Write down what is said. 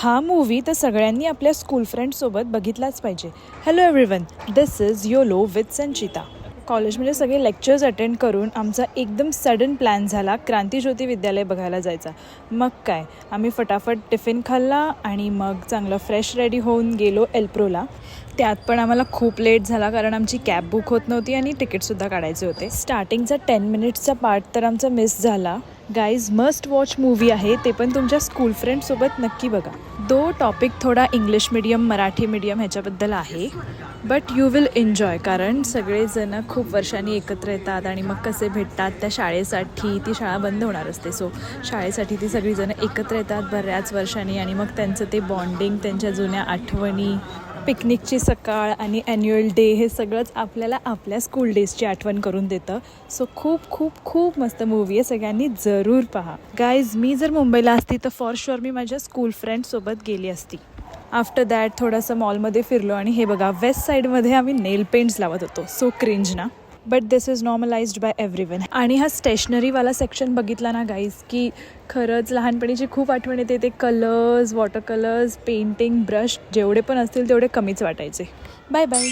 हा मूवी तर सगळ्यांनी आपल्या स्कूल फ्रेंड्ससोबत बघितलाच पाहिजे. Hello everyone, this is YOLO with Sanchita. कॉलेजमध्ये सगळे लेक्चर्स अटेंड करून आमचा एकदम सडन प्लॅन झाला क्रांतीज्योती विद्यालय बघायला जायचा. मग काय, आम्ही फटाफट टिफिन खाल्ला आणि मग चांगलं फ्रेश रेडी होऊन गेलो एल्प्रोला. त्यात पण आम्हाला खूप लेट झाला कारण आमची कॅब बुक होत नव्हती आणि तिकीटसुद्धा काढायचे होते. स्टार्टिंगचा 10 मिनिट्सचा पार्ट तर आमचा मिस झाला. गाईज, मस्ट वॉच मूवी आहे, ते पण तुमच्या स्कूल फ्रेंड्ससोबत नक्की बघा. दो टॉपिक थोडा इंग्लिश मीडियम मराठी मीडियम ह्याच्याबद्दल आहे, बट यू विल एन्जॉय. कारण सगळेजण खूप वर्षांनी एकत्र येतात आणि मग कसे भेटतात त्या शाळेसाठी. ती शाळा बंद होणार असते, सो शाळेसाठी ती सगळीजणं एकत्र येतात बऱ्याच वर्षांनी आणि मग त्यांचं ते बॉन्डिंग, त्यांच्या जुन्या आठवणी, पिकनिकची सकाळ आणि ॲन्युअल डे, हे सगळंच आपल्याला आपल्या स्कूल डेजची आठवण करून देतं. सो खूप खूप खूप मस्त मूवी आहे, सगळ्यांनी जरूर पहा. गाईज, मी जर मुंबईला असती तर फॉर शुअर मी माझ्या स्कूल फ्रेंड्ससोबत गेली असती. आफ्टर दॅट थोडंसं मॉलमध्ये फिरलो आणि हे बघा, वेस्ट साईडमध्ये आम्ही नेल पेंट्स लावत होतो. सो क्रिंज ना, but this is normalised by everyone. आणि हा स्टेशनरीवाला सेक्शन बघितला ना गाईज, की खरंच लहानपणीची खूप आठवण येते. ते colours, water colours, painting, brush जेवढे पण असतील तेवढे कमीच वाटायचे. Bye bye.